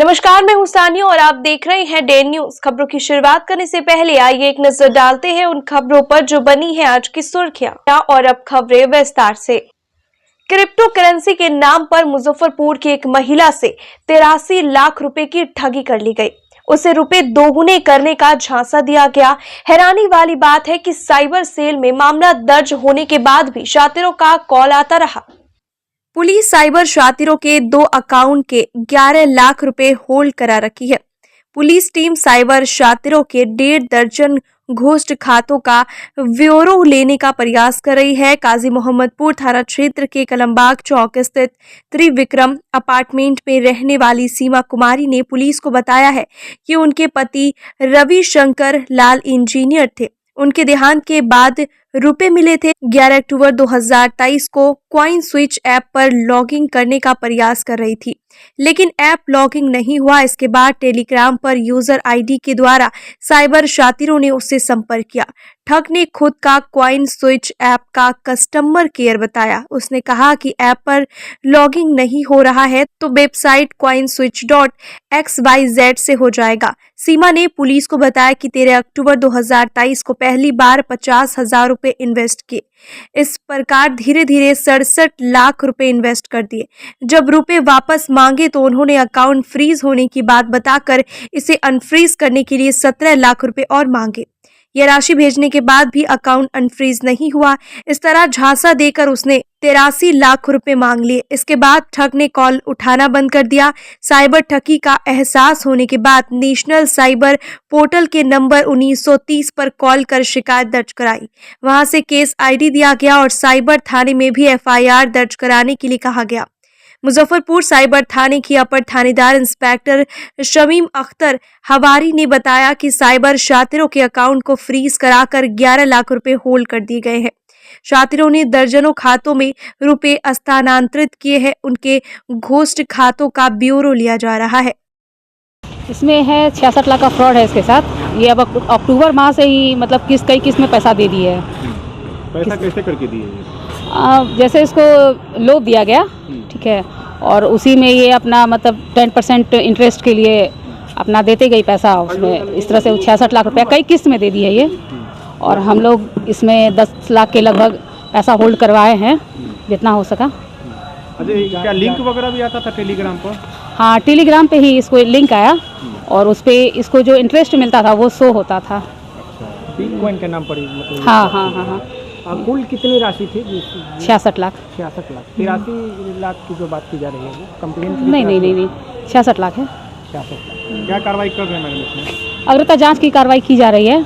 नमस्कार, मैं हूं सानिया और आप देख रहे हैं डे न्यूज। खबरों की शुरुआत करने से पहले आइए एक नजर डालते हैं उन खबरों पर जो बनी है आज की सुर्खियां। और अब खबरें विस्तार से। क्रिप्टो करेंसी के नाम पर मुजफ्फरपुर की एक महिला से 83 लाख रुपए की ठगी कर ली गई। उसे रुपए दोगुने करने का झांसा दिया गया। हैरानी वाली बात है कि साइबर सेल में मामला दर्ज होने के बाद भी शातिरों का कॉल आता रहा। पुलिस साइबर शातिरों के 2 अकाउंट के 11 लाख रुपए होल्ड करा रखी है। पुलिस टीम साइबर शातिरों के 1.5 दर्जन घोस्ट खातों का ब्यौरो लेने का प्रयास कर रही है। काजी मोहम्मदपुर थाना क्षेत्र के कलमबाग चौक स्थित त्रिविक्रम अपार्टमेंट में रहने वाली सीमा कुमारी ने पुलिस को बताया है कि उनके पति रविशंकर लाल इंजीनियर थे। उनके देहांत के बाद रुपए मिले थे। 11 अक्टूबर 2023 को कॉइन स्विच ऐप पर लॉगिंग करने का प्रयास कर रही थी, लेकिन ऐप लॉगिंग नहीं हुआ। इसके बाद टेलीग्राम पर यूजर आईडी के द्वारा साइबर शातिरों ने उससे संपर्क किया। ठग ने खुद का कॉइन स्विच ऐप का कस्टमर केयर बताया। उसने कहा कि ऐप पर लॉगिंग नहीं हो रहा है तो वेबसाइट coinswitch.xyz से हो जाएगा। सीमा ने पुलिस को बताया कि 13 अक्टूबर 2023 को पहली बार 50,000 रुपए इन्वेस्ट किए। इस प्रकार धीरे धीरे 67 लाख रुपए इन्वेस्ट कर दिए। जब रुपए वापस मांगे तो उन्होंने अकाउंट फ्रीज होने की बात बताकर इसे अनफ्रीज करने के लिए 17 लाख रुपए और मांगे। यह राशि भेजने के बाद भी अकाउंट अनफ्रीज नहीं हुआ। इस तरह झांसा देकर उसने 83 लाख रुपए मांग लिए। इसके बाद ठग ने कॉल उठाना बंद कर दिया। साइबर ठगी का एहसास होने के बाद नेशनल साइबर पोर्टल के नंबर 1930 पर कॉल कर शिकायत दर्ज कराई। वहां से केस आईडी दिया गया और साइबर थाने में भी एफआईआर दर्ज कराने के लिए कहा गया। मुजफ्फरपुर साइबर थाने की अपर थानेदार इंस्पेक्टर शमीम अख्तर हवारी ने बताया कि साइबर शातिरों के अकाउंट को फ्रीज कराकर 11 लाख रुपए होल्ड कर दिए गए हैं। शातिरों ने दर्जनों खातों में रुपए स्थानांतरित किए हैं। उनके घोस्ट खातों का ब्यौरो लिया जा रहा है। इसमें है 66 लाख का फ्रॉड है इसके साथ। ये अब अक्टूबर माह से ही मतलब कई किस्त में पैसा दे दिए है। पैसा कैसे करके दिए? जैसे इसको लोन दिया गया, ठीक है, और उसी में ये अपना मतलब 10% इंटरेस्ट के लिए अपना देते गई पैसा उसमें। इस तरह से 66 लाख रुपया कई किस्त में दे दी है ये। और हम लोग इसमें 10 लाख के लगभग पैसा होल्ड करवाए हैं जितना हो सका। अच्छा, क्या लिंक वगैरह भी आता था टेलीग्राम पर? हाँ, टेलीग्राम पे ही इसको लिंक आया और उस पर इसको जो इंटरेस्ट मिलता था वो शो होता था। बिटकॉइन के नाम पर ही मतलब? हाँ हाँ हाँ हाँ। कुल कितनी राशि थी? 66 लाख। 66 लाख। 83 लाख की जो बात की जा रही है वो कंप्लेन? नहीं, 66 लाख है। 66 लाख। क्या कार्रवाई कर रहे हैं मैडम इसमें? अग्रता जांच की कार्रवाई की जा रही है।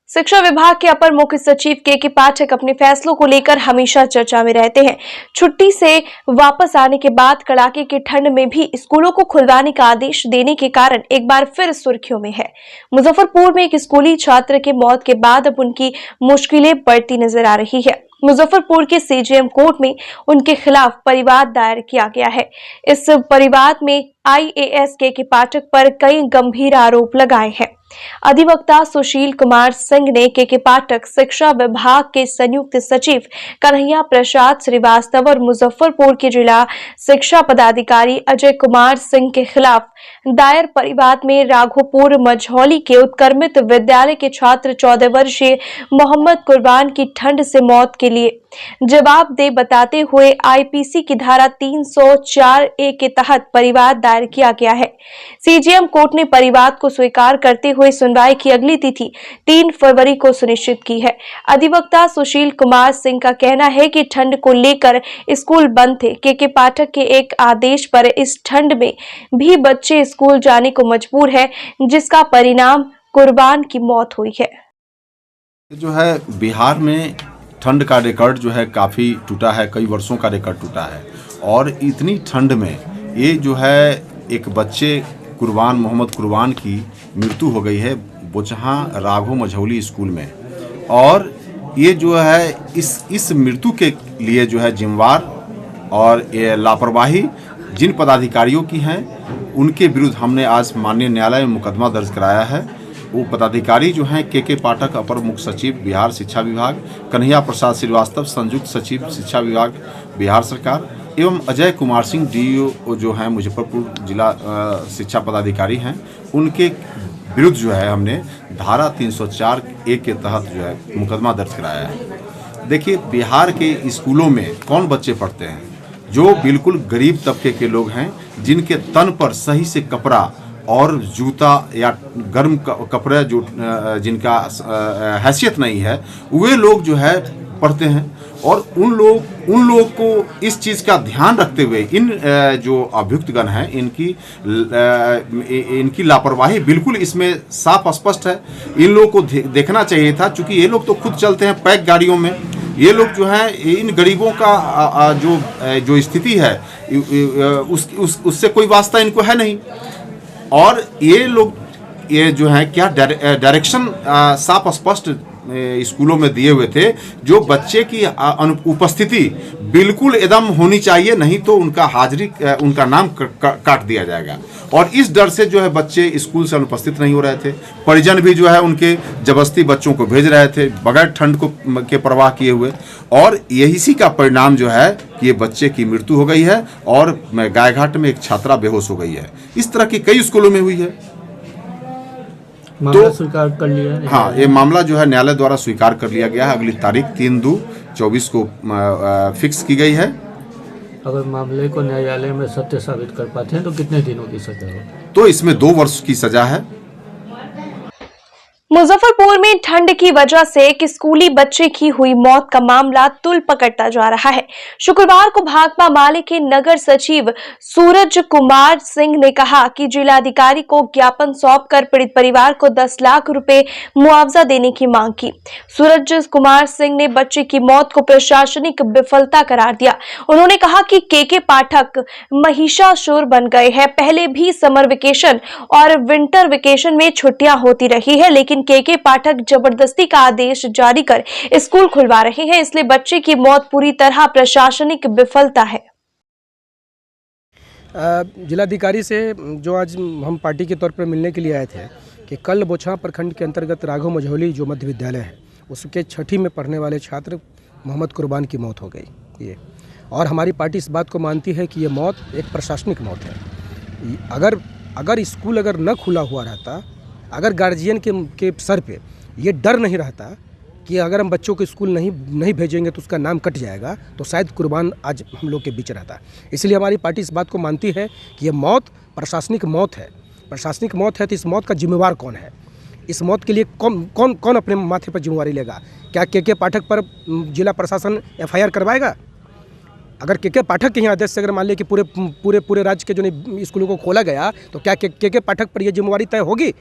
शिक्षा विभाग के अपर मुख्य सचिव के पाठक अपने फैसलों को लेकर हमेशा चर्चा में रहते हैं। छुट्टी से वापस आने के बाद कड़ाके की ठंड में भी स्कूलों को खुलवाने का आदेश देने के कारण एक बार फिर सुर्खियों में है। मुजफ्फरपुर में एक स्कूली छात्र की मौत के बाद अब उनकी मुश्किलें बढ़ती नजर आ रही है। मुजफ्फरपुर के सीजेएम कोर्ट में उनके खिलाफ परिवाद दायर किया गया है। इस परिवाद में आईएएस के पाठक पर कई गंभीर आरोप लगाए हैं। अधिवक्ता सुशील कुमार सिंह ने के पाठक, शिक्षा विभाग के संयुक्त सचिव कन्हैया प्रसाद श्रीवास्तव और मुजफ्फरपुर के जिला शिक्षा पदाधिकारी अजय कुमार सिंह के खिलाफ दायर परिवाद में राघोपुर मझौली के उत्क्रमित विद्यालय के छात्र 14 वर्षीय मोहम्मद कुर्बान की ठंड से मौत के लिए जवाबदेह बताते हुए आईपीसी की धारा 304A के तहत परिवाद दायर किया गया है। सीजेएम कोर्ट ने परिवाद को स्वीकार करते हुए सुनवाई की अगली तिथि 3 फरवरी को सुनिश्चित की है। अधिवक्ता सुशील कुमार सिंह का कहना है कि ठंड को लेकर स्कूल बंद थे। के पाठक के एक आदेश पर इस ठंड में भी बच्चे स्कूल जाने को मजबूर है, जिसका परिणाम कुर्बान की मौत हुई है। जो है बिहार में ठंड का रिकॉर्ड जो है काफ़ी टूटा है, कई वर्षों का रिकॉर्ड टूटा है। और इतनी ठंड में ये जो है एक बच्चे मोहम्मद कुर्बान की मृत्यु हो गई है बोचहां राघो मझौली स्कूल में। और ये जो है इस मृत्यु के लिए जो है जिम्मेवार और ये लापरवाही जिन पदाधिकारियों की हैं उनके विरुद्ध हमने आज माननीय न्यायालय में मुकदमा दर्ज कराया है। वो पदाधिकारी जो हैं के पाठक अपर मुख्य सचिव बिहार शिक्षा विभाग, कन्हैया प्रसाद श्रीवास्तव संयुक्त सचिव शिक्षा विभाग बिहार सरकार एवं अजय कुमार सिंह डीईओ जो हैं मुजफ्फरपुर जिला शिक्षा पदाधिकारी हैं, उनके विरुद्ध जो है हमने धारा 304(a) के तहत जो है मुकदमा दर्ज कराया है। देखिए, बिहार के स्कूलों में कौन बच्चे पढ़ते हैं? जो बिल्कुल गरीब तबके के लोग हैं, जिनके तन पर सही से कपड़ा और जूता या गर्म कपड़े जो जिनका हैसियत नहीं है, वे लोग जो है पढ़ते हैं। और उन लोग को इस चीज़ का ध्यान रखते हुए इन जो अभियुक्तगण हैं, इनकी लापरवाही बिल्कुल इसमें साफ स्पष्ट है। इन लोगों को देखना चाहिए था, क्योंकि ये लोग तो खुद चलते हैं पैक गाड़ियों में। ये लोग जो हैं इन गरीबों का जो स्थिति है उससे कोई वास्ता इनको है नहीं। और ये लोग ये जो है क्या डायरेक्शन साफ स्पष्ट स्कूलों में दिए हुए थे, जो बच्चे की उपस्थिति बिल्कुल एकदम होनी चाहिए, नहीं तो उनका नाम काट दिया जाएगा। और इस डर से जो है बच्चे स्कूल से अनुपस्थित नहीं हो रहे थे। परिजन भी जो है उनके जबरदस्ती बच्चों को भेज रहे थे बगैर ठंड के परवाह किए हुए। और इसी का परिणाम जो है कि ये बच्चे की मृत्यु हो गई है और गायघाट में एक छात्रा बेहोश हो गई है। इस तरह की कई स्कूलों में हुई है। मामला स्वीकार कर लिया है। हाँ, ये मामला जो है न्यायालय द्वारा स्वीकार कर लिया गया है। अगली तारीख 3/2/24 को फिक्स की गई है। अगर मामले को न्यायालय में सत्य साबित कर पाते हैं तो कितने दिनों की सजा हो? तो इसमें 2 वर्ष की सजा है। मुजफ्फरपुर में ठंड की वजह से एक स्कूली बच्चे की हुई मौत का मामला तुल पकड़ता जा रहा है। शुक्रवार को भाकपा माले के नगर सचिव सूरज कुमार सिंह ने कहा कि जिलाधिकारी को ज्ञापन सौंपकर पीड़ित परिवार को 10 लाख रुपए मुआवजा देने की मांग की। सूरज कुमार सिंह ने बच्चे की मौत को प्रशासनिक विफलता करार दिया। उन्होंने कहा कि के पाठक महिषासुर बन गए हैं। पहले भी समर वेकेशन और विंटर वेकेशन में छुट्टियां होती रही है, लेकिन के पाठक जबरदस्ती का आदेश जारी कर स्कूल खुलवा रहे हैं, इसलिए बच्चे की मौत पूरी तरह प्रशासनिक विफलता है। जिलाधिकारी से जो आज हम पार्टी के तौर पर मिलने के लिए आए थे कि कल बोछा प्रखंड के अंतर्गत राघव मझौली जो मध्य विद्यालय है, उसके 6ठी में पढ़ने वाले छात्र मोहम्मद कुर्बान की मौत हो गई। और हमारी पार्टी इस बात को मानती है कि ये मौत एक प्रशासनिक मौत है। अगर स्कूल अगर न खुला हुआ रहता, अगर गार्जियन के सर पे ये डर नहीं रहता कि अगर हम बच्चों को स्कूल नहीं भेजेंगे तो उसका नाम कट जाएगा, तो शायद कुर्बान आज हम लोग के बीच रहता। इसलिए हमारी पार्टी इस बात को मानती है कि ये मौत प्रशासनिक मौत है। प्रशासनिक मौत है तो इस मौत का जिम्मेवार कौन है? इस मौत के लिए कौन अपने माथे पर जिम्मेवारी लेगा? क्या के पाठक पर जिला प्रशासन FIR करवाएगा? अगर के पाठक के यहाँ आदेश से अगर मान लिया कि पूरे राज्य के जो स्कूलों को खोला गया, तो क्या के पाठक पर यह जिम्मेवारी तय होगी?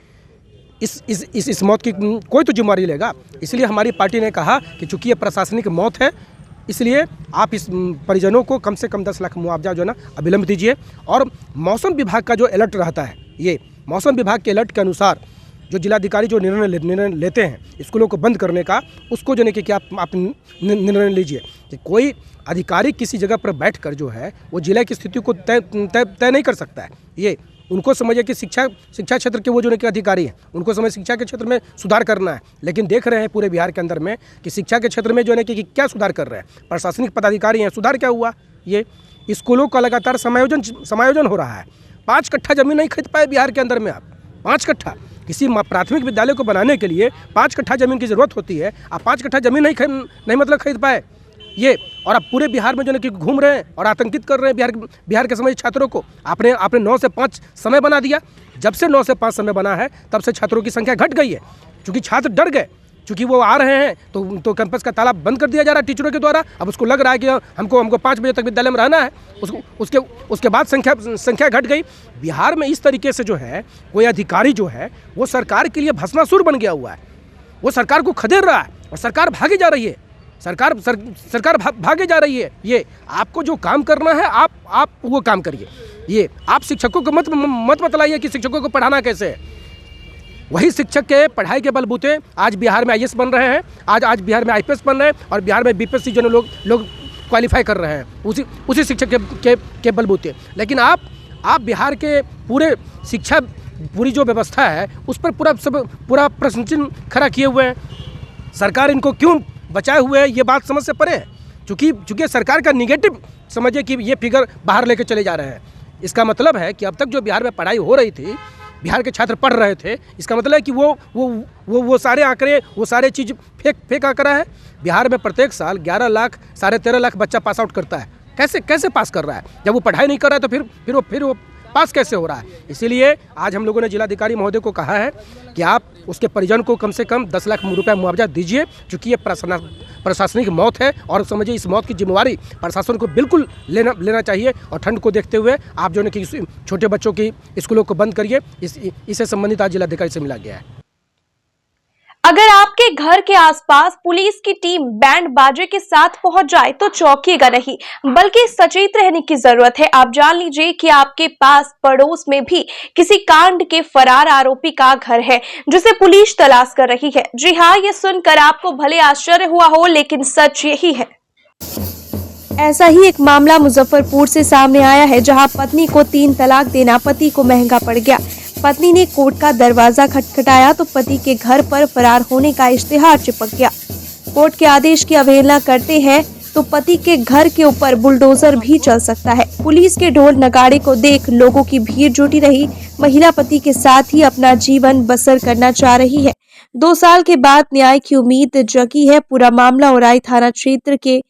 इस मौत की कोई तो जिम्मेवारी लेगा। इसलिए हमारी पार्टी ने कहा कि चूंकि ये प्रशासनिक मौत है, इसलिए आप इस परिजनों को कम से कम 10 लाख मुआवजा जो है ना अविलंब दीजिए। और मौसम विभाग का जो अलर्ट रहता है, ये मौसम विभाग के अलर्ट के अनुसार जो जिलाधिकारी जो निर्णय लेते हैं स्कूलों को बंद करने का, उसको जो है कि आप निर्णय लीजिए कि कोई अधिकारी किसी जगह पर बैठ कर जो है वो जिला की स्थिति को तय नहीं कर सकता है। ये उनको समझिए कि शिक्षा क्षेत्र के वो जो कि अधिकारी हैं, उनको समझ शिक्षा के क्षेत्र में सुधार करना है। लेकिन देख रहे हैं पूरे बिहार के अंदर में कि शिक्षा के क्षेत्र में जो है कि क्या सुधार कर रहे हैं प्रशासनिक पदाधिकारी हैं। सुधार क्या हुआ? ये स्कूलों का लगातार समायोजन हो रहा है। 5 कट्ठा जमीन नहीं खरीद पाए बिहार के अंदर में। आप 5 कट्ठा किसी प्राथमिक विद्यालय को बनाने के लिए 5 कट्ठा जमीन की ज़रूरत होती है। आप 5 कट्ठा जमीन नहीं मतलब खरीद पाए ये, और आप पूरे बिहार में जो है कि घूम रहे हैं और आतंकित कर रहे हैं बिहार के समय छात्रों को। आपने 9 से 5 समय बना दिया। जब से 9 से 5 समय बना है तब से छात्रों की संख्या घट गई है, क्योंकि छात्र डर गए। चूँकि वो आ रहे हैं तो कैंपस का ताला बंद कर दिया जा रहा है टीचरों के द्वारा। अब उसको लग रहा है कि हमको 5 बजे तक विद्यालय में रहना है। उसके बाद संख्या घट गई। बिहार में इस तरीके से जो है कोई अधिकारी जो है वो सरकार के लिए भस्मासुर बन गया हुआ है। वो सरकार को खदेड़ रहा है और सरकार भागी जा रही है। सरकार भागे जा रही है। ये आपको जो काम करना है आप वो काम करिए। ये आप शिक्षकों को मत बतलाइए कि शिक्षकों को पढ़ाना कैसे है। वही शिक्षक के पढ़ाई के बलबूते आज बिहार में IAS बन रहे हैं, आज बिहार में IPS बन रहे हैं और बिहार में BPSC जो लोग क्वालिफाई कर रहे हैं उसी शिक्षक के बलबूते। लेकिन आप बिहार के पूरे शिक्षा पूरी जो व्यवस्था है उस पर पूरा प्रश्न चिन्ह खड़ा किए हुए हैं। सरकार इनको क्यों बचाए हुए है, ये बात समझ से परे है। चूँकि सरकार का निगेटिव समझिए कि ये फिगर बाहर लेके चले जा रहे हैं। इसका मतलब है कि अब तक जो बिहार में पढ़ाई हो रही थी, बिहार के छात्र पढ़ रहे थे, इसका मतलब है कि वो सारे आंकड़े, वो सारे चीज़ फेक आंकड़ा है। बिहार में प्रत्येक साल 11 लाख 13.5 लाख बच्चा पास आउट करता है। कैसे पास कर रहा है? जब वो पढ़ाई नहीं कर रहा है तो फिर वो पास कैसे हो रहा है? इसीलिए आज हम लोगों ने जिलाधिकारी महोदय को कहा है कि आप उसके परिजन को कम से कम 10 लाख रुपए मुआवजा दीजिए, क्योंकि ये प्रशासनिक मौत है और समझिए इस मौत की जिम्मेवारी प्रशासन को बिल्कुल लेना चाहिए। और ठंड को देखते हुए आप जो है कि छोटे बच्चों की स्कूलों को बंद करिए। इससे संबंधित आज जिलाधिकारी से मिला गया है। अगर आपके घर के आसपास पुलिस की टीम बैंड बाजे के साथ पहुंच जाए तो चौंकिएगा नहीं, बल्कि सचेत रहने की जरूरत है। आप जान लीजिए कि आपके पास पड़ोस में भी किसी कांड के फरार आरोपी का घर है जिसे पुलिस तलाश कर रही है। जी हाँ, ये सुनकर आपको भले आश्चर्य हुआ हो, लेकिन सच यही है। ऐसा ही एक मामला मुजफ्फरपुर से सामने आया है, जहां पत्नी को 3 तलाक देना पति को महंगा पड़ गया। पत्नी ने कोर्ट का दरवाजा खटखटाया तो पति के घर पर फरार होने का इश्तिहार चिपक गया। कोर्ट के आदेश की अवहेलना करते हैं तो पति के घर के ऊपर बुलडोजर भी चल सकता है। पुलिस के ढोल नगाड़े को देख लोगों की भीड़ जुटी रही। महिला पति के साथ ही अपना जीवन बसर करना चाह रही है। 2 साल के बाद न्याय की उम्मीद जगी है। पूरा मामला औराई थाना क्षेत्र के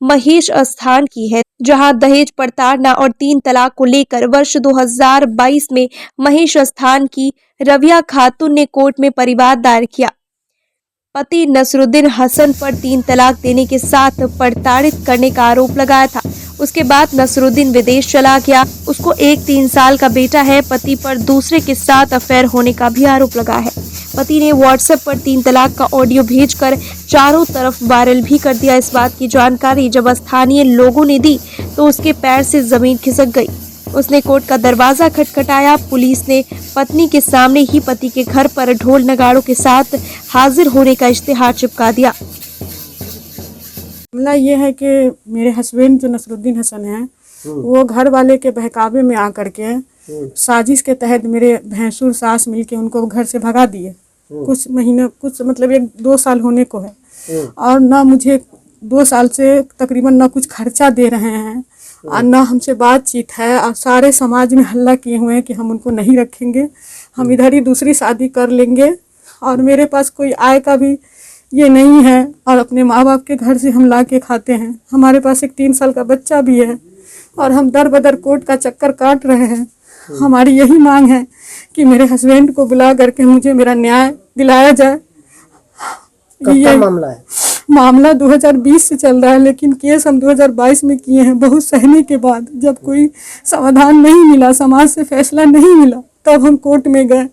महेश स्थान की है, जहां दहेज प्रताड़ना और 3 तलाक को लेकर वर्ष 2022 में महेश स्थान की रविया खातून ने कोर्ट में परिवाद दायर किया। पति नसरुद्दीन हसन पर 3 तलाक देने के साथ प्रताड़ित करने का आरोप लगाया था। उसके बाद नसरुद्दीन विदेश चला गया। उसको एक 3 साल का बेटा है। पति पर दूसरे के साथ अफेयर होने का भी आरोप लगा है। पति ने व्हाट्सएप पर 3 तलाक का ऑडियो भेजकर चारों तरफ वायरल भी कर दिया। इस बात की जानकारी जब स्थानीय लोगों ने दी तो उसके पैर से जमीन खिसक गई। उसने कोर्ट का दरवाजा खटखटाया। पुलिस ने पत्नी के सामने ही पति के घर पर ढोल नगाड़ों के साथ हाजिर होने का इश्तिहार चिपका दिया। मामला ये है कि मेरे हस्बैंड जो नसरुद्दीन हसन हैं, वो घर वाले के बहकावे में आकर के साजिश के तहत मेरे भैंसुर सास मिलके उनको घर से भगा दिए। कुछ मतलब 1-2 साल होने को है और ना मुझे 2 साल से तकरीबन ना कुछ खर्चा दे रहे हैं और ना हमसे बातचीत है। और सारे समाज में हल्ला किए हुए हैं कि हम उनको नहीं रखेंगे, हम इधर ही दूसरी शादी कर लेंगे और मेरे पास कोई आय का भी ये नहीं है और अपने माँ बाप के घर से हम ला के खाते हैं। हमारे पास एक 3 साल का बच्चा भी है और हम दर बदर कोर्ट का चक्कर काट रहे हैं। हमारी यही मांग है कि मेरे हस्बैंड को बुला करके मुझे मेरा न्याय दिलाया जाए। ये मामला है? मामला 2020 से चल रहा है, लेकिन केस हम 2022 में किए हैं। बहुत सहने के बाद जब कोई समाधान नहीं मिला, समाज से फैसला नहीं मिला, तब हम कोर्ट में गए।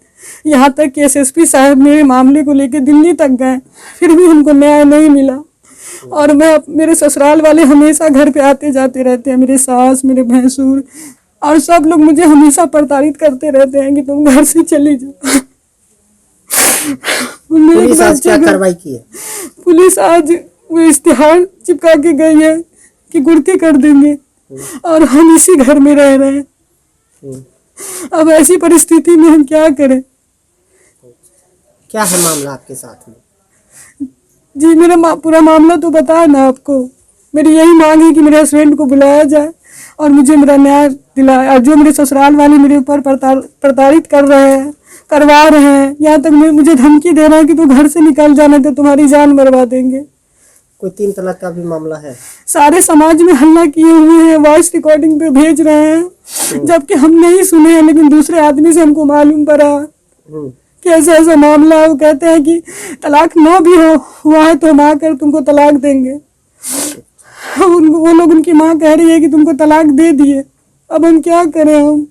यहाँ तक कि एसएसपी साहब मेरे मामले को लेकर दिल्ली तक गए, फिर भी हमको न्याय नहीं मिला। और मेरे ससुराल वाले हमेशा घर पे आते जाते रहते हैं, मेरे सास, मेरे भैंसुर और सब लोग मुझे हमेशा प्रताड़ित करते रहते हैं कि तुम घर से चली जाओ। पुलिस आज क्या कार्रवाई की है? पुलिस आज वो इश्तिहार चिपका के गई है कि गुड़ती कर देंगे और हम इसी घर में रह रहे हैं। अब ऐसी परिस्थिति में हम क्या करें? क्या है मामला आपके साथ में? जी मेरा पूरा मामला तो बताया ना आपको। मेरी यही मांग है कि मेरे हस्बैंड को बुलाया जाए और मुझे मेरा न्याय दिलाए। और जो मेरे ससुराल वाले मेरे ऊपर प्रताड़ित करवा रहे हैं, यहाँ तक मुझे धमकी दे रहे हैं कि तू घर से निकल जाने तो तुम्हारी जान मरवा देंगे। कोई 3 तलाक का भी मामला है? सारे समाज में हल्ला किए हुए हैं, वॉइस रिकॉर्डिंग पे भेज रहे हैं, जबकि हम नहीं सुने हैं, लेकिन दूसरे आदमी से हमको मालूम पड़ा कि ऐसा मामला। वो कहते हैं कि तलाक ना भी हुआ है तो हम आकर तुमको तलाक देंगे। वो लोग, उनकी माँ कह रही है कि तुमको तलाक दे दिए। अब हम क्या करें? हम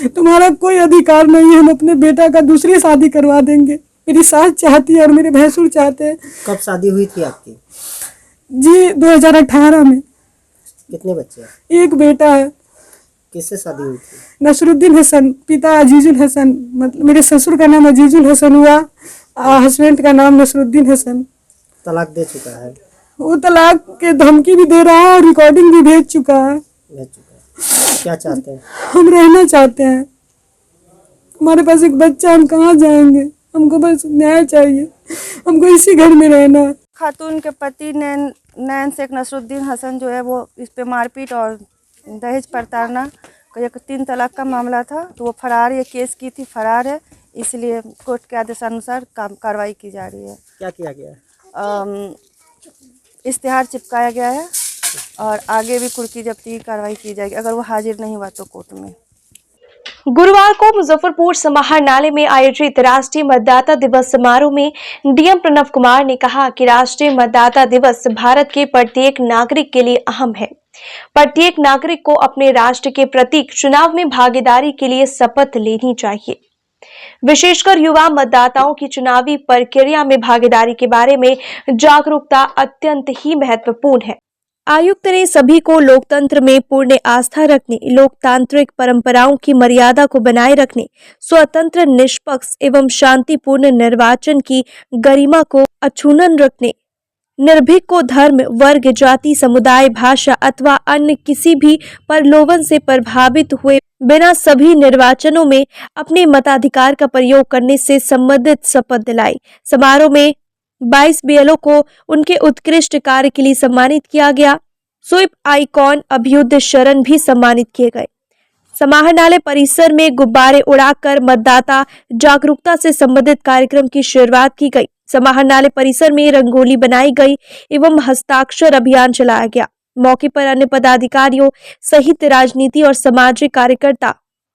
तुम्हारा कोई अधिकार नहीं है, हम अपने बेटा का दूसरी शादी करवा देंगे। मेरी सास चाहती है और मेरे भैंसुर चाहते हैं। कब शादी हुई थी आपकी? जी 2018 में। कितने बच्चे? एक बेटा है। किससे शादी हुई थी? नसरुद्दीन हसन, पिता अजीजुल हसन, मतलब मेरे ससुर का नाम अजीजुल हसन हुआ, हस्बैंड का नाम नसरुद्दीन हसन। तलाक दे चुका है? वो तलाक के धमकी भी दे रहा है और रिकॉर्डिंग भी भेज चुका है। क्या चाहते हैं? हम रहना चाहते हैं। हमारे पास एक बच्चा, हम कहाँ जाएंगे? हमको बस न्याय चाहिए, हमको इसी घर में रहना है। खातून के पति नैन शेख नसरुद्दीन हसन जो है वो इस पे मारपीट और दहेज प्रताड़ना का एक 3 तलाक का मामला था, तो वो फरार, ये केस की थी, फरार है, इसलिए कोर्ट के आदेशानुसार कार्रवाई की जा रही है। क्या किया गया है? इश्तिहार चिपकाया गया है और आगे भी कुर्की जब्ती की कार्रवाई की जाएगी अगर वो हाजिर नहीं हुआ तो कोर्ट में। गुरुवार को मुजफ्फरपुर समाहरणालय में आयोजित राष्ट्रीय मतदाता दिवस समारोह में डीएम प्रणव कुमार ने कहा कि राष्ट्रीय मतदाता दिवस भारत के प्रत्येक नागरिक के लिए अहम है। प्रत्येक नागरिक को अपने राष्ट्र के प्रतीक चुनाव में भागीदारी के लिए शपथ लेनी चाहिए। विशेषकर युवा मतदाताओं की चुनावी प्रक्रिया में भागीदारी के बारे में जागरूकता अत्यंत ही महत्वपूर्ण है। आयुक्त ने सभी को लोकतंत्र में पूर्ण आस्था रखने, लोकतांत्रिक परंपराओं की मर्यादा को बनाए रखने, स्वतंत्र, निष्पक्ष एवं शांतिपूर्ण निर्वाचन की गरिमा को अक्षुण्ण रखने, निर्भीक को धर्म, वर्ग, जाति, समुदाय, भाषा अथवा अन्य किसी भी प्रलोभन से प्रभावित हुए बिना सभी निर्वाचनों में अपने मताधिकार का प्रयोग करने से संबंधित शपथ दिलाई। समारोह में 22 बीएलओ को उनके उत्कृष्ट कार्य के लिए सम्मानित किया गया। स्वीप आइकॉन अभ्युदय शरण भी सम्मानित किए गए। समाहरणालय परिसर में गुब्बारे उड़ाकर मतदाता जागरूकता से संबंधित कार्यक्रम की शुरुआत की गई। समाहरणालय परिसर में रंगोली बनाई गई एवं हस्ताक्षर अभियान चलाया गया। मौके पर अन्य पदाधिकारियों सहित राजनीति और सामाजिक कार्यकर्ता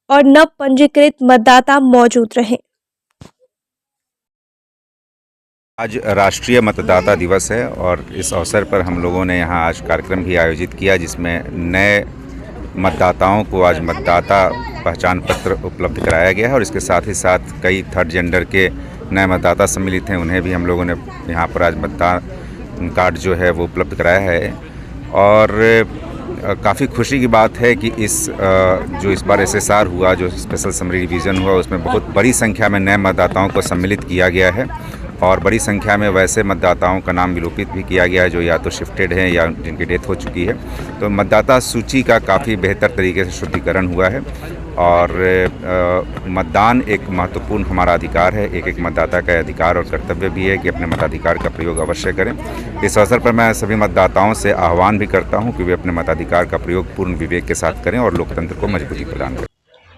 और नव पंजीकृत मतदाता मौजूद रहे। आज राष्ट्रीय मतदाता दिवस है और इस अवसर पर हम लोगों ने यहाँ आज कार्यक्रम भी आयोजित किया, जिसमें नए मतदाताओं को आज मतदाता पहचान पत्र उपलब्ध कराया गया है और इसके साथ ही साथ कई थर्ड जेंडर के नए मतदाता सम्मिलित हैं, उन्हें भी हम लोगों ने यहाँ पर आज मतदान कार्ड जो है वो उपलब्ध कराया है। और काफ़ी खुशी की बात है कि इस बार SSR हुआ, जो स्पेशल समरी रिवीजन हुआ, उसमें बहुत बड़ी संख्या में नए मतदाताओं को सम्मिलित किया गया है और बड़ी संख्या में वैसे मतदाताओं का नाम विलोपित भी किया गया है जो या तो शिफ्टेड हैं या जिनकी डेथ हो चुकी है। तो मतदाता सूची का काफ़ी बेहतर तरीके से शुद्धिकरण हुआ है और मतदान एक महत्वपूर्ण हमारा अधिकार है। एक मतदाता का अधिकार और कर्तव्य भी है कि अपने मताधिकार का प्रयोग अवश्य करें। इस अवसर पर मैं सभी मतदाताओं से आह्वान भी करता हूं कि वे अपने मताधिकार का प्रयोग पूर्ण विवेक के साथ करें और लोकतंत्र को मजबूती प्रदान करें।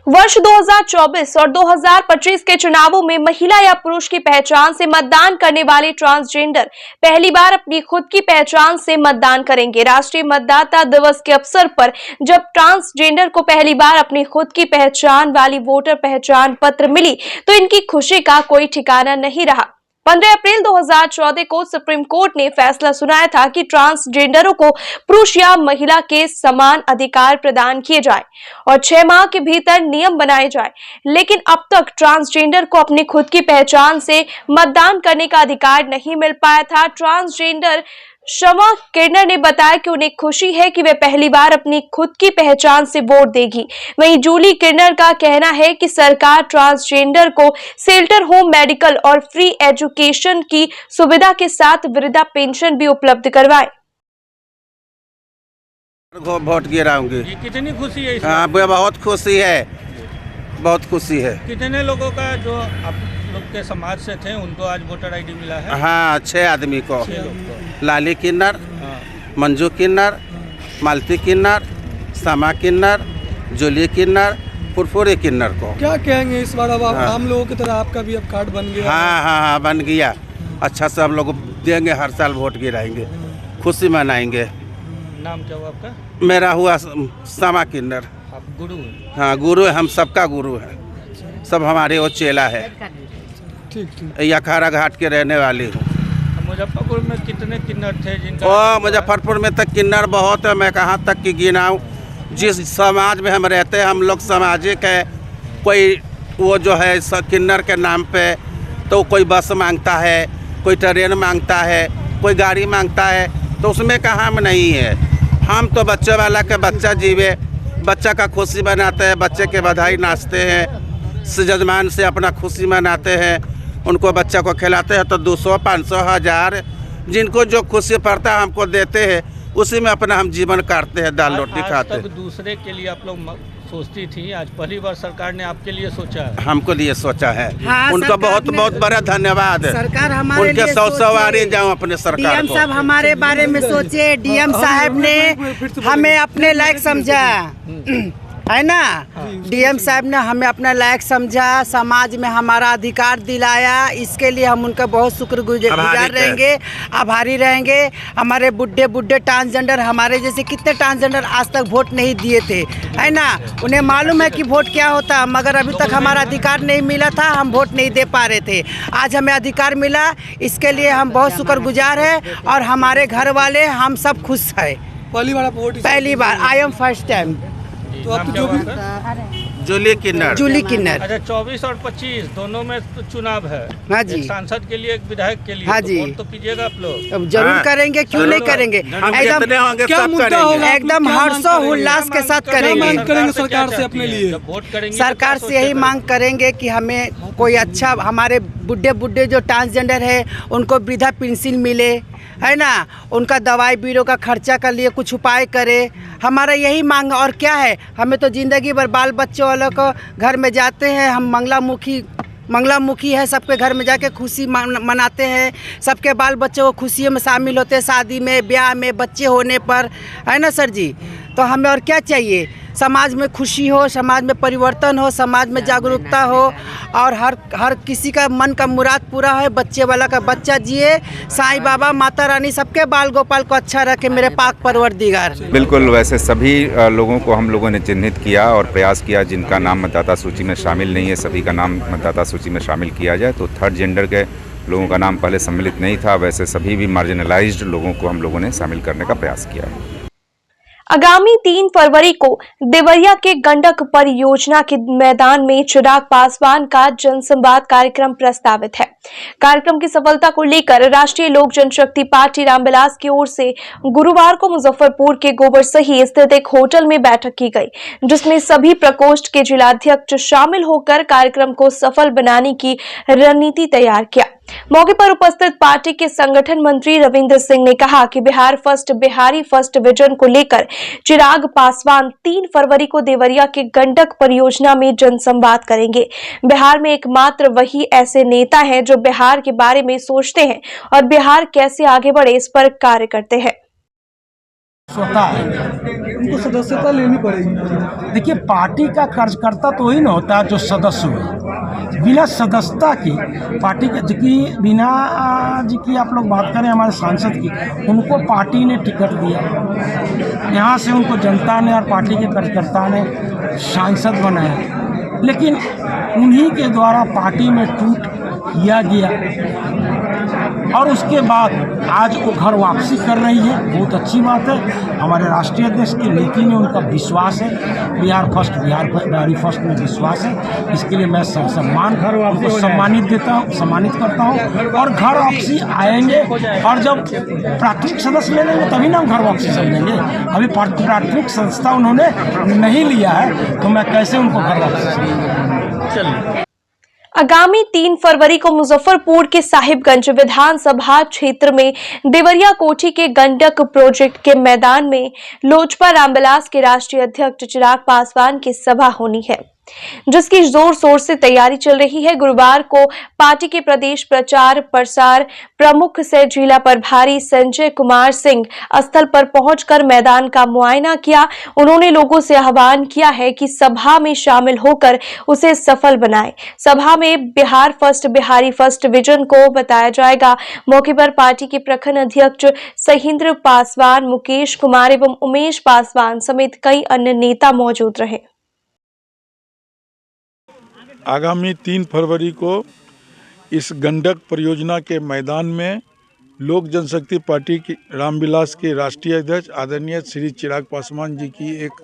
वर्ष 2024 और 2025 के चुनावों में महिला या पुरुष की पहचान से मतदान करने वाले ट्रांसजेंडर पहली बार अपनी खुद की पहचान से मतदान करेंगे। राष्ट्रीय मतदाता दिवस के अवसर पर जब ट्रांसजेंडर को पहली बार अपनी खुद की पहचान वाली वोटर पहचान पत्र मिली तो इनकी खुशी का कोई ठिकाना नहीं रहा। 15 अप्रैल 2014 को सुप्रीम कोर्ट ने फैसला सुनाया था कि ट्रांसजेंडरों को पुरुष या महिला के समान अधिकार प्रदान किए जाए और 6 माह के भीतर नियम बनाए जाए, लेकिन अब तक ट्रांसजेंडर को अपनी खुद की पहचान से मतदान करने का अधिकार नहीं मिल पाया था। ट्रांसजेंडर शमा किन्नर ने बताया कि उन्हें खुशी है कि वे पहली बार अपनी खुद की पहचान से वोट देगी। वहीं जूली किन्नर का कहना है कि सरकार ट्रांसजेंडर को शेल्टर होम, मेडिकल और फ्री एजुकेशन की सुविधा के साथ वृद्धा पेंशन भी उपलब्ध करवाए। वोट गिराऊंगी। कितनी खुशी है? हाँ, बहुत खुशी है, बहुत खुशी है। कितने लोगों का जो आप लोग के समाज से थे उनको आज वोटर आईडी मिला है? हाँ, 6 आदमी को। लाली किन्नर, मंजू किन्नर, मालती किन्नर, समा किन्नर, जूली किन्नर, फुरफुरी किन्नर को। क्या कहेंगे इस बार? अब आम लोगों की तरह आपका भी अब कार्ड बन गया? हाँ, बन गया। अच्छा से हम लोग देंगे, हर साल वोट गिराएंगे, खुशी मनाएंगे। नाम क्या हुआ आपका? मेरा हुआ समा किन्नर। आप गुरु हैं? हाँ, गुरु है, हम सबका गुरु है, सब हमारे वो चेला है। ठीक। अखाड़ा घाट के रहने वाली हूँ। मुजफ्फरपुर में कितने किन्नर थे जिनका? मुजफ्फरपुर में तक किन्नर बहुत है, मैं कहाँ तक की गिनाऊँ। जिस समाज में हम रहते हैं, हम लोग सामाजिक है। कोई वो जो है किन्नर के नाम पे तो कोई बस मांगता है, कोई ट्रेन मांगता है, कोई गाड़ी मांगता है, तो उसमें कहाँ हम नहीं है। हम तो बच्चे वाला के बच्चा जीवे, बच्चा का खुशी मनाते हैं, बच्चे के बधाई नाचते हैं, जजमान से अपना खुशी मनाते हैं, उनको बच्चा को खिलाते हैं तो 200, 500, 1000 जिनको जो खुशी पड़ता है हमको देते हैं, उसी में अपना हम जीवन काटते हैं, दाल रोटी खाते हैं। दूसरे के लिए आप लोग सोचती थी, आज पहली बार सरकार ने आपके लिए सोचा है। हमको लिए सोचा है। हाँ, उनका बहुत बहुत बड़ा धन्यवाद। सरकार हमारे उनके लिए 100 वारे जाऊँ अपने सरकार डीएम को। साहब हमारे बारे में सोचे, डीएम साहब ने हमें अपने लायक समझा, है ना। डीएम साहब ने हमें अपना लायक समझा, समाज में हमारा अधिकार दिलाया, इसके लिए हम उनका बहुत शुक्रगुजार रहेंगे, आभारी रहेंगे। हमारे बुढ़े ट्रांसजेंडर, हमारे जैसे कितने ट्रांसजेंडर आज तक वोट नहीं दिए थे, है ना। उन्हें मालूम है कि वोट क्या होता है, मगर अभी तक हमारा अधिकार नहीं मिला था, हम वोट नहीं दे पा रहे थे। आज हमें अधिकार मिला, इसके लिए हम बहुत शुक्रगुजार हैं और हमारे घर वाले हम सब खुश हैं। पहली बार आप वोट पहली बार, आई एम फर्स्ट टाइम। तो आपको जो भी जूली किन्नर। अच्छा, 24 और 25 दोनों में तो चुनाव है। हाँ जी। एक सांसद के लिए, एक विधायक के लिए। हाँ तो जी। वोट तो कीजिएगा आप लोग। अब जरूर करेंगे, क्यों नहीं करेंगे। एकदम हर्षोल्लास के साथ करेंगे। करेंगे सरकार से अपने लिए। जब वोट करेंगे सरकार से यही मांग करेंगे कि हमें कोई अच्छा, हमारे बुढ़े जो ट्रांसजेंडर है उनको वृद्धा पेंशन मिले, है ना। उनका दवाई बीरो का खर्चा के लिए कुछ उपाय करे, हमारा यही मांग। और क्या है, हमें तो ज़िंदगी भर बाल बच्चों वालों को घर में जाते हैं, हम मंगलामुखी है, सबके घर में जाके खुशी मनाते हैं, सबके बाल बच्चों को खुशियों में शामिल होते हैं, शादी में, ब्याह में, बच्चे होने पर, है ना सर जी। तो हमें और क्या चाहिए, समाज में खुशी हो, समाज में परिवर्तन हो, समाज में जागरूकता हो और हर किसी का मन का मुराद पूरा है, बच्चे वाला का बच्चा जिए, साईं बाबा माता रानी सबके बाल गोपाल को अच्छा रखे, मेरे पाक परवरदिगार। बिल्कुल, वैसे सभी लोगों को हम लोगों ने चिन्हित किया और प्रयास किया जिनका नाम मतदाता सूची में शामिल नहीं है, सभी का नाम मतदाता सूची में शामिल किया जाए। तो थर्ड जेंडर के लोगों का नाम पहले सम्मिलित नहीं था, वैसे सभी भी मार्जिनलाइज्ड लोगों को हम लोगों ने शामिल करने का प्रयास किया है। आगामी 3 फरवरी को देवरिया के गंडक परियोजना के मैदान में चिराग पासवान का जनसंवाद कार्यक्रम प्रस्तावित है। कार्यक्रम की सफलता को लेकर राष्ट्रीय लोक जनशक्ति पार्टी रामविलास की ओर से गुरुवार को मुजफ्फरपुर के गोबरसही स्थित एक होटल में बैठक की गई, जिसमें सभी प्रकोष्ठ के जिलाध्यक्ष शामिल होकर कार्यक्रम को सफल बनाने की रणनीति तैयार किया। मौके पर उपस्थित पार्टी के संगठन मंत्री रविंद्र सिंह ने कहा कि Bihar first, Bihari first vision को लेकर चिराग पासवान 3 फरवरी को देवरिया के गंडक परियोजना में जनसंवाद करेंगे। बिहार में एकमात्र वही ऐसे नेता हैं जो बिहार के बारे में सोचते हैं और बिहार कैसे आगे बढ़े इस पर कार्य करते हैं। होता है उनको सदस्यता लेनी पड़ेगी। देखिए, पार्टी का कार्यकर्ता तो वही ना होता है जो सदस्य हो। बिना सदस्यता की पार्टी के बिना जी की आप लोग बात करें हमारे सांसद की, उनको पार्टी ने टिकट दिया, यहाँ से उनको जनता ने और पार्टी के कार्यकर्ता ने सांसद बनाया, लेकिन उन्हीं के द्वारा पार्टी में टूट किया गया और उसके बाद आज वो घर वापसी कर रही है। बहुत अच्छी बात है, हमारे राष्ट्रीय अध्यक्ष की नीति में उनका विश्वास है, बिहार फर्स्ट, बिहारी फर्स्ट में विश्वास है। इसके लिए मैं उनको सम्मानित करता हूँ और घर वापसी आएंगे। और जब प्राथमिक सदस्य ले लेंगे तभी ना हम घर वापसी समझेंगे। अभी प्राथमिक सदस्यता उन्होंने नहीं लिया है तो मैं कैसे उनको घर वापसी समझूंगा। चलिए, आगामी 3 फरवरी को मुजफ्फरपुर के साहिबगंज विधानसभा क्षेत्र में देवरिया कोठी के गंडक प्रोजेक्ट के मैदान में लोजपा रामविलास के राष्ट्रीय अध्यक्ष चिराग पासवान की सभा होनी है, जिसकी जोर शोर से तैयारी चल रही है। गुरुवार को पार्टी के प्रदेश प्रचार प्रसार प्रमुख से जिला प्रभारी संजय कुमार सिंह स्थल पर पहुंचकर मैदान का मुआयना किया। उन्होंने लोगों से आह्वान किया है कि सभा में शामिल होकर उसे सफल बनाएं। सभा में Bihar first, Bihari first vision को बताया जाएगा। मौके पर पार्टी के प्रखंड अध्यक्ष सहींद्र पासवान, मुकेश कुमार एवं उमेश पासवान समेत कई अन्य नेता मौजूद रहे। आगामी 3 फरवरी को इस गंडक परियोजना के मैदान में लोक जनशक्ति पार्टी की रामविलास के राष्ट्रीय अध्यक्ष आदरणीय श्री चिराग पासवान जी की एक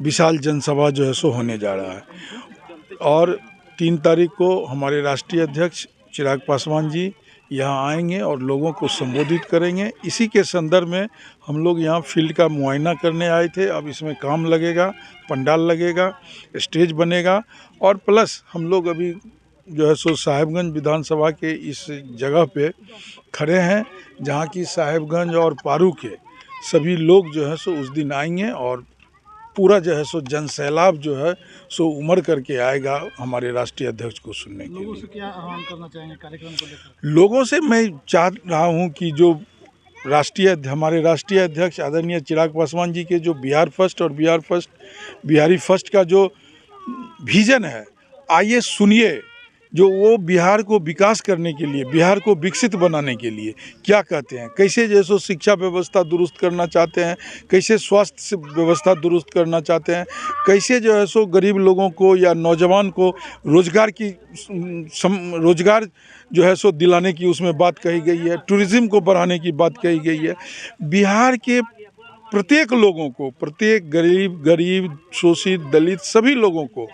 विशाल जनसभा जो है सो होने जा रहा है और 3 तारीख को हमारे राष्ट्रीय अध्यक्ष चिराग पासवान जी यहाँ आएंगे और लोगों को संबोधित करेंगे। इसी के संदर्भ में हम लोग यहाँ फील्ड का मुआयना करने आए थे। अब इसमें काम लगेगा, पंडाल लगेगा, स्टेज बनेगा और प्लस हम लोग अभी जो है सो साहिबगंज विधानसभा के इस जगह पे खड़े हैं जहाँ की साहिबगंज और पारू के सभी लोग जो है सो उस दिन आएंगे और पूरा जो है सो जन सैलाब जो है सो उमड़ करके आएगा हमारे राष्ट्रीय अध्यक्ष को सुनने के लिए। लोगों से क्या आह्वान करना चाहेंगे कार्यक्रम को लेकर? लोगों से मैं चाह रहा हूं कि जो हमारे राष्ट्रीय अध्यक्ष आदरणीय चिराग पासवान जी के जो बिहारी फर्स्ट का जो विजन है, आइए सुनिए, जो वो बिहार को विकास करने के लिए, बिहार को विकसित बनाने के लिए क्या कहते हैं, कैसे जैसो शिक्षा व्यवस्था दुरुस्त करना चाहते हैं, कैसे स्वास्थ्य व्यवस्था दुरुस्त करना चाहते हैं, कैसे जो है सो गरीब लोगों को या नौजवान को रोजगार जो है सो दिलाने की उसमें बात कही गई है, टूरिज्म को बढ़ाने की बात कही गई है। बिहार के प्रत्येक लोगों को, प्रत्येक गरीब शोषित दलित सभी लोगों को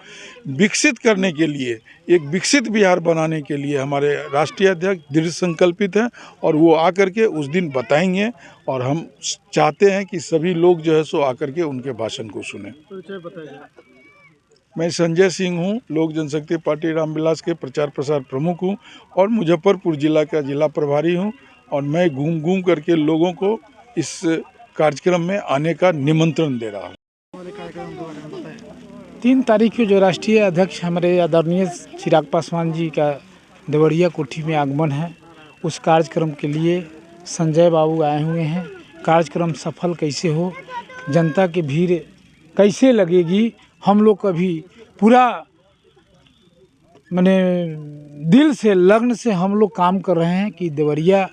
विकसित करने के लिए, एक विकसित बिहार बनाने के लिए हमारे राष्ट्रीय अध्यक्ष दृढ़ संकल्पित हैं और वो आकर के उस दिन बताएंगे और हम चाहते हैं कि सभी लोग जो है सो आकर के उनके भाषण को सुने। मैं संजय सिंह हूँ, लोक जनशक्ति पार्टी रामविलास के प्रचार प्रसार प्रमुख हूँ और मुजफ्फरपुर जिला का जिला प्रभारी हूँ और मैं घूम करके लोगों को इस कार्यक्रम में आने का निमंत्रण दे रहा हूँ। 3 तारीख को जो राष्ट्रीय अध्यक्ष हमारे आदरणीय चिराग पासवान जी का देवरिया कोठी में आगमन है, उस कार्यक्रम के लिए संजय बाबू आए हुए हैं। कार्यक्रम सफल कैसे हो, जनता की भीड़ कैसे लगेगी, हम लोग का भी पूरा माने दिल से लग्न से हम लोग काम कर रहे हैं कि देवरिया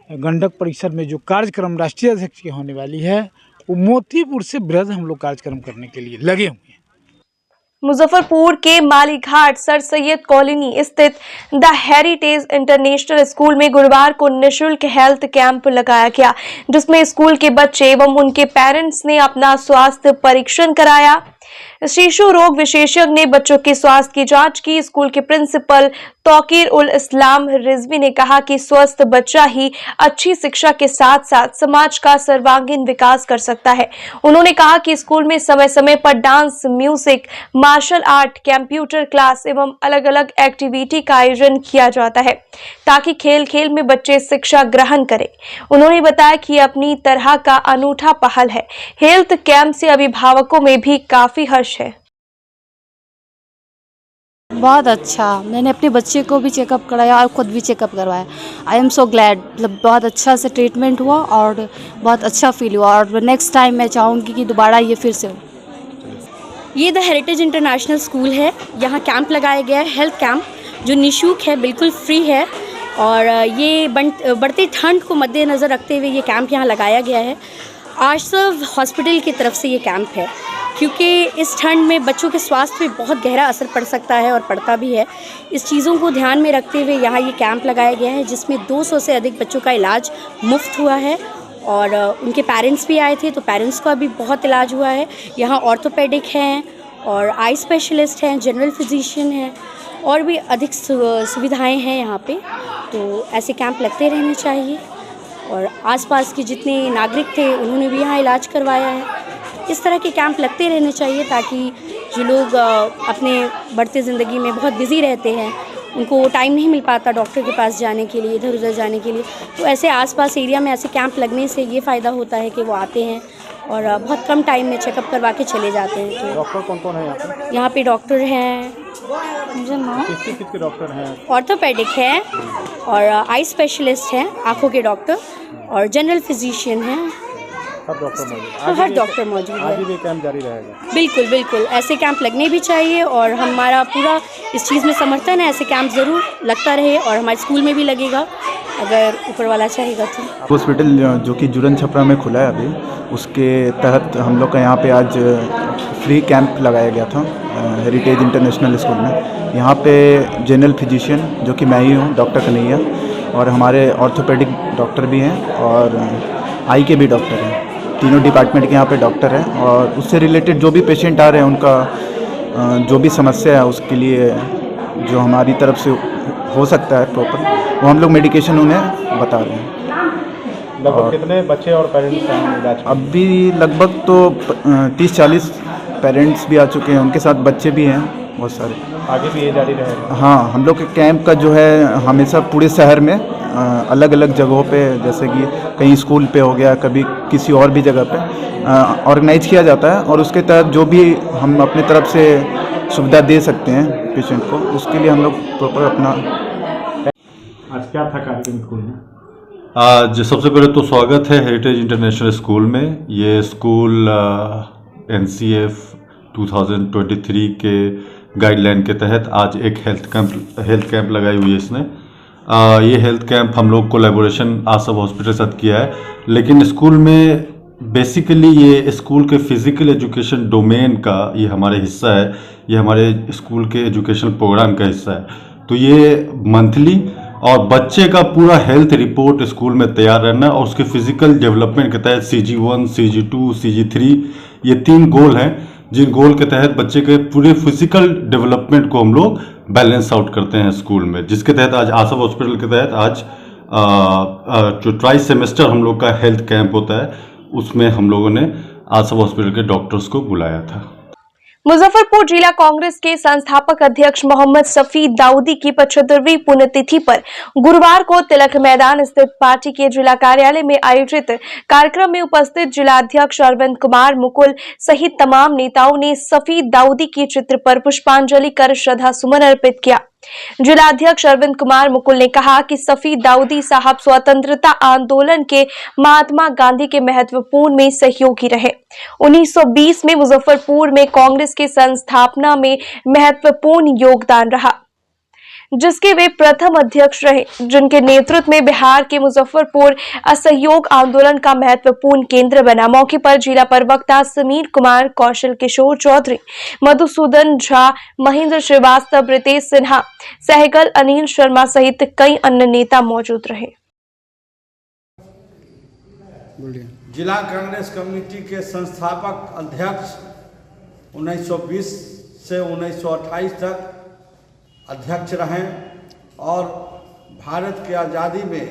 गंडक परिसर में जो कार्यक्रम राष्ट्रीय अध्यक्ष की होने वाली है, वो मोतीपुर से बृहद हम लोग कार्यक्रम करने के लिए लगे हुए हैं। मुजफ्फरपुर के मालीघाट सर सैयद कॉलोनी स्थित द हेरिटेज इंटरनेशनल स्कूल में गुरुवार को निःशुल्क हेल्थ कैंप लगाया गया, जिसमें स्कूल के बच्चे एवं उनके पेरेंट्स ने अपना स्वास्थ्य परीक्षण कराया। शिशु रोग विशेषज्ञ ने बच्चों के स्वास्थ्य की जांच की। स्कूल के प्रिंसिपल तौकीर उल इस्लाम रिजवी ने कहा कि स्वस्थ बच्चा ही अच्छी शिक्षा के साथ साथ समाज का सर्वांगीण विकास कर सकता है। उन्होंने कहा कि स्कूल में समय समय पर dance, music, martial art, computer class एवं अलग अलग एक्टिविटी का आयोजन किया जाता है ताकि खेल खेल में बच्चे शिक्षा ग्रहण करें। उन्होंने बताया कि अपनी तरह का अनूठा पहल है। हेल्थ कैंप से अभिभावकों में भी काफी हर्ष है। बहुत अच्छा, मैंने अपने बच्चे को भी चेकअप कराया और ख़ुद भी चेकअप करवाया। आई एम सो ग्लैड, मतलब बहुत अच्छा से ट्रीटमेंट हुआ और बहुत अच्छा फील हुआ और नेक्स्ट टाइम मैं चाहूँगी कि दोबारा ये फिर से हो। ये द हेरिटेज इंटरनेशनल स्कूल है, यहाँ कैंप लगाया गया है, हेल्थ कैंप जो निःशुल्क है, बिल्कुल फ्री है और ये बढ़ती ठंड को मद्देनज़र रखते हुए ये कैंप यहाँ लगाया गया है। आशर्व हॉस्पिटल की तरफ से ये कैंप है क्योंकि इस ठंड में बच्चों के स्वास्थ्य पे बहुत गहरा असर पड़ सकता है और पड़ता भी है। इस चीज़ों को ध्यान में रखते हुए यहाँ ये कैंप लगाया गया है जिसमें 200 से अधिक बच्चों का इलाज मुफ्त हुआ है और उनके पेरेंट्स भी आए थे तो पेरेंट्स का भी बहुत इलाज हुआ है। यहाँ ऑर्थोपेडिक हैं और आई स्पेशलिस्ट हैं, जनरल फिजिशियन हैं और भी अधिक सुविधाएँ हैं यहाँ पर। तो ऐसे कैंप लगते रहने चाहिए और आसपास के जितने नागरिक थे उन्होंने भी यहाँ इलाज करवाया है। इस तरह के कैंप लगते रहने चाहिए ताकि जो लोग अपने बढ़ते ज़िंदगी में बहुत बिज़ी रहते हैं, उनको टाइम नहीं मिल पाता डॉक्टर के पास जाने के लिए, इधर उधर जाने के लिए, तो ऐसे आसपास एरिया में ऐसे कैंप लगने से ये फ़ायदा होता है कि वो आते हैं और बहुत कम टाइम में चेकअप करवा के चले जाते हैं। तो डॉक्टर कौन कौन है यहाँ पे? यहाँ पे डॉक्टर हैं, किसके डॉक्टर हैं? ऑर्थोपेडिक हैं और आई स्पेशलिस्ट हैं, आँखों के डॉक्टर और जनरल फिजिशियन हैं। हर डॉक्टर मौजूद है, हर डॉक्टर मौजूद है। आगे भी कैंप जारी रहेगा? बिल्कुल बिल्कुल, ऐसे कैंप लगने भी चाहिए और हमारा पूरा इस चीज़ में समर्थन है। ऐसे कैंप ज़रूर लगता रहे और हमारे स्कूल में भी लगेगा अगर ऊपर वाला चाहेगा तो। हॉस्पिटल जो कि जुरन छपरा में खुला है अभी, उसके तहत हम लोग का यहाँ पे आज फ्री कैंप लगाया गया था हेरिटेज इंटरनेशनल स्कूल में। यहाँ पे जनरल फिजिशियन जो कि मैं ही हूँ, डॉक्टर कन्हैया, और हमारे ऑर्थोपेडिक डॉक्टर भी हैं और आई के भी डॉक्टर हैं। तीनों डिपार्टमेंट के यहाँ पे डॉक्टर हैं और उससे रिलेटेड जो भी पेशेंट आ रहे हैं उनका जो भी समस्या है उसके लिए जो हमारी तरफ से हो सकता है प्रॉपर, वो हम लोग मेडिकेशन उन्हें बता रहे हैं। लगभग कितने बच्चे और पेरेंट्स हैं इलाज? अभी लगभग तो 30-40 पेरेंट्स भी आ चुके हैं, उनके साथ बच्चे भी हैं बहुत सारे। आगे भी ये जारी रहेगा? हाँ, हम लोग के कैंप का जो है हमेशा पूरे शहर में अलग अलग जगहों पे, जैसे कि कहीं स्कूल पे हो गया, कभी किसी और भी जगह पे ऑर्गेनाइज किया जाता है और उसके तहत जो भी हम अपनी तरफ से सुविधा दे सकते हैं पेशेंट को, उसके लिए हम लोग प्रॉपर अपना। आज क्या था कार्यक्रम स्कूल में? आज सबसे पहले तो स्वागत है हेरिटेज इंटरनेशनल स्कूल में। ये स्कूल NCF 2023 के गाइडलाइन के तहत आज एक हेल्थ कैंप लगाई हुई है इसने। ये हेल्थ कैंप हम लोग कोलैबोरेशन आसब हॉस्पिटल के साथ किया है, लेकिन स्कूल में बेसिकली ये स्कूल के फिज़िकल एजुकेशन डोमेन का ये हमारे हिस्सा है, ये हमारे स्कूल के एजुकेशन प्रोग्राम का हिस्सा है। तो ये मंथली और बच्चे का पूरा हेल्थ रिपोर्ट स्कूल में तैयार रहना और उसके फिजिकल डेवलपमेंट के तहत CG1, CG2, CG3 ये 3 गोल हैं, जिन गोल के तहत बच्चे के पूरे फिजिकल डेवलपमेंट को हम लोग बैलेंस आउट करते हैं स्कूल में, जिसके तहत आज आसब हॉस्पिटल के तहत आज जो ट्राई सेमेस्टर हम लोग का हेल्थ कैंप होता है उसमें हम लोगों ने आसब हॉस्पिटल के डॉक्टर्स को बुलाया था। मुजफ्फरपुर जिला कांग्रेस के संस्थापक अध्यक्ष मोहम्मद सफी दाऊदी की 75वीं पुण्यतिथि पर गुरुवार को तिलक मैदान स्थित पार्टी के जिला कार्यालय में आयोजित कार्यक्रम में उपस्थित जिलाध्यक्ष अरविंद कुमार मुकुल सहित तमाम नेताओं ने सफी दाऊदी की चित्र पर पुष्पांजलि कर श्रद्धा सुमन अर्पित किया। जिलाध्यक्ष अरविंद कुमार मुकुल ने कहा कि सफी दाऊदी साहब स्वतंत्रता आंदोलन के महात्मा गांधी के महत्वपूर्ण में सहयोगी रहे। 1920 में मुजफ्फरपुर में कांग्रेस के संस्थापना में महत्वपूर्ण योगदान रहा, जिसके वे प्रथम अध्यक्ष रहे, जिनके नेतृत्व में बिहार के मुजफ्फरपुर असहयोग आंदोलन का महत्वपूर्ण केंद्र बना। मौके पर जिला प्रवक्ता समीर कुमार, कौशल किशोर चौधरी, मधुसूदन झा, महेंद्र श्रीवास्तव, रितेश सिन्हा, सहगल अनिल शर्मा सहित कई अन्य नेता मौजूद रहे। जिला कांग्रेस कमेटी के संस्थापक अध्यक्ष 1920 से 1928 तक अध्यक्ष रहे और भारत की आज़ादी में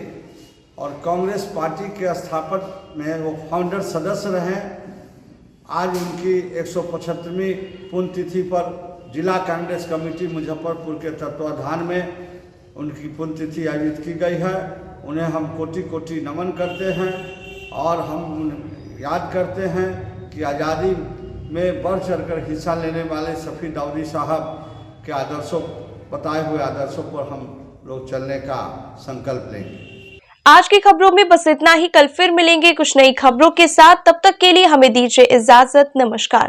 और कांग्रेस पार्टी के स्थापना में वो फाउंडर सदस्य रहे। आज उनकी 175वीं पुण्यतिथि पर जिला कांग्रेस कमेटी मुजफ्फरपुर के तत्वाधान में उनकी पुण्यतिथि आयोजित की गई है। उन्हें हम कोटि कोटि नमन करते हैं और हम याद करते हैं कि आज़ादी में बढ़ चढ़कर हिस्सा लेने वाले सफी दाऊदी साहब के आदर्शों, बताए हुए आदर्शों पर हम लोग चलने का संकल्प लेंगे। आज की खबरों में बस इतना ही। कल फिर मिलेंगे कुछ नई खबरों के साथ। तब तक के लिए हमें दीजिए इजाजत। नमस्कार।